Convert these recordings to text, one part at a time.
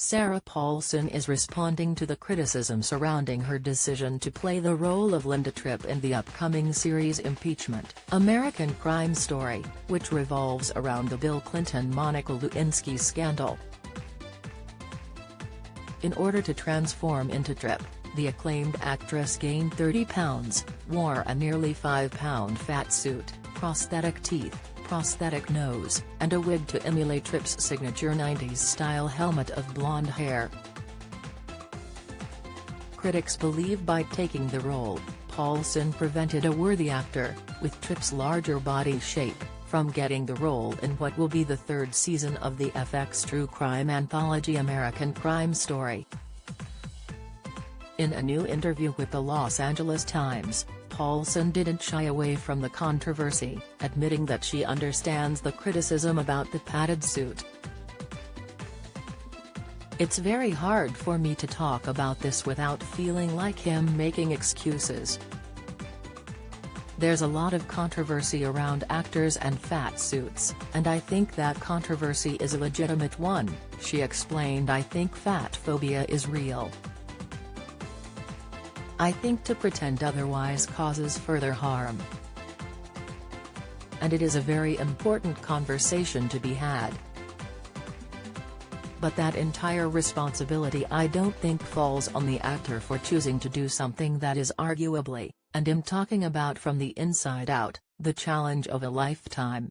Sarah Paulson is responding to the criticism surrounding her decision to play the role of Linda Tripp in the upcoming series Impeachment, American Crime Story, which revolves around the Bill Clinton-Monica Lewinsky scandal. In order to transform into Tripp, the acclaimed actress gained 30 pounds, wore a nearly 5-pound fat suit, prosthetic teeth, prosthetic nose, and a wig to emulate Tripp's signature 90s-style helmet of blonde hair. Critics believe by taking the role, Paulson prevented a worthy actor, with Tripp's larger body shape, from getting the role in what will be the third season of the FX true crime anthology American Crime Story. In a new interview with the Los Angeles Times, Paulson didn't shy away from the controversy, admitting that she understands the criticism about the padded suit. "It's very hard for me to talk about this without feeling like him making excuses. There's a lot of controversy around actors and fat suits, and I think that controversy is a legitimate one," she explained. "I think fat phobia is real. I think to pretend otherwise causes further harm. And it is a very important conversation to be had. But that entire responsibility I don't think falls on the actor for choosing to do something that is arguably, and I'm talking about from the inside out, the challenge of a lifetime."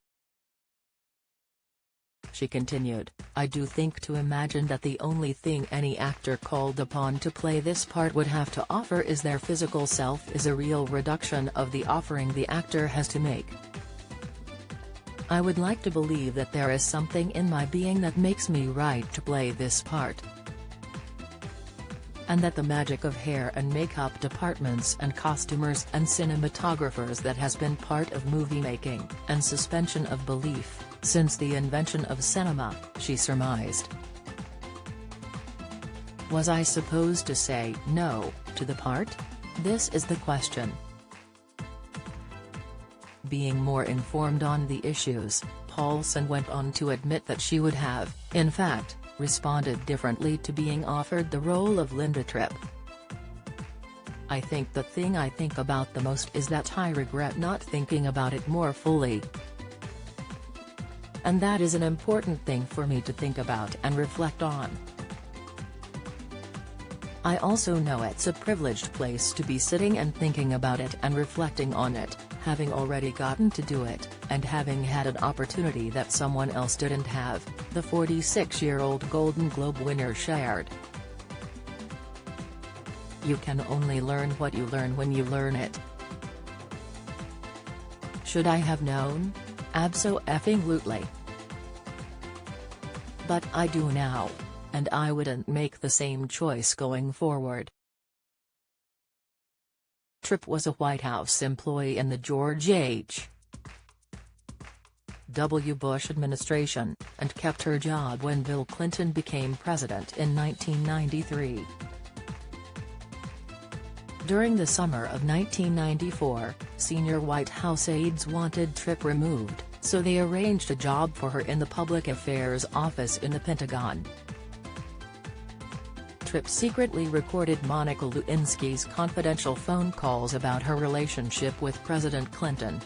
She continued, "I do think to imagine that the only thing any actor called upon to play this part would have to offer is their physical self is a real reduction of the offering the actor has to make. I would like to believe that there is something in my being that makes me right to play this part. And that the magic of hair and makeup departments and costumers and cinematographers that has been part of movie making and suspension of belief since the invention of cinema," she surmised. "Was I supposed to say no to the part? This is the question." Being more informed on the issues, Paulson went on to admit that she would have, in fact, responded differently to being offered the role of Linda Tripp. "I think the thing I think about the most is that I regret not thinking about it more fully. And that is an important thing for me to think about and reflect on. I also know it's a privileged place to be sitting and thinking about it and reflecting on it, having already gotten to do it, and having had an opportunity that someone else didn't have," the 46-year-old Golden Globe winner shared. "You can only learn what you learn when you learn it. Should I have known? Abso-effing-lutely. But I do now. And I wouldn't make the same choice going forward." Tripp was a White House employee in the George H. W. Bush administration, and kept her job when Bill Clinton became president in 1993. During the summer of 1994, senior White House aides wanted Tripp removed, so they arranged a job for her in the Public Affairs Office in the Pentagon. Tripp secretly recorded Monica Lewinsky's confidential phone calls about her relationship with President Clinton.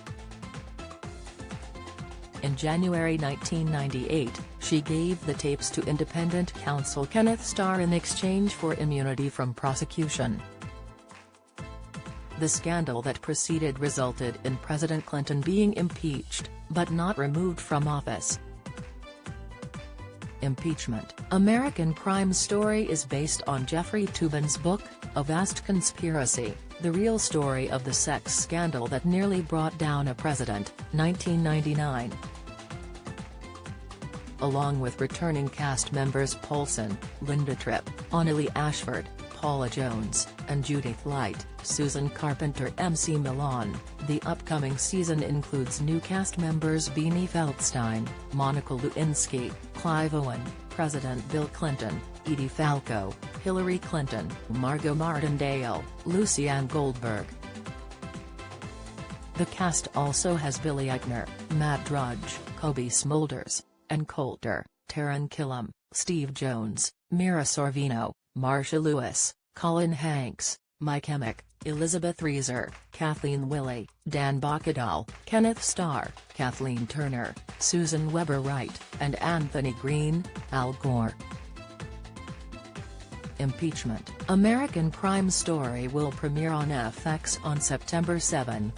In January 1998, she gave the tapes to independent counsel Kenneth Starr in exchange for immunity from prosecution. The scandal that preceded resulted in President Clinton being impeached, but not removed from office. Impeachment, American Crime Story is based on Jeffrey Toobin's book, A Vast Conspiracy, the real story of the sex scandal that nearly brought down a president, 1999. Along with returning cast members Paulson, Linda Tripp, Anneli Ashford, Paula Jones, and Judith Light, Susan Carpenter, MC Milan, the upcoming season includes new cast members Beanie Feldstein, Monica Lewinsky, Clive Owen, President Bill Clinton, Edie Falco, Hillary Clinton, Margot Martindale, Lucianne Goldberg. The cast also has Billy Eichner, Matt Drudge, Kobe Smulders, and Coulter, Taran Killam, Steve Jones, Mira Sorvino, Marsha Lewis, Colin Hanks, Mike Emick, Elizabeth Reeser, Kathleen Willey, Dan Bacadal, Kenneth Starr, Kathleen Turner, Susan Weber-Wright, and Anthony Green. Al Gore. Impeachment: American Crime Story will premiere on FX on September 7.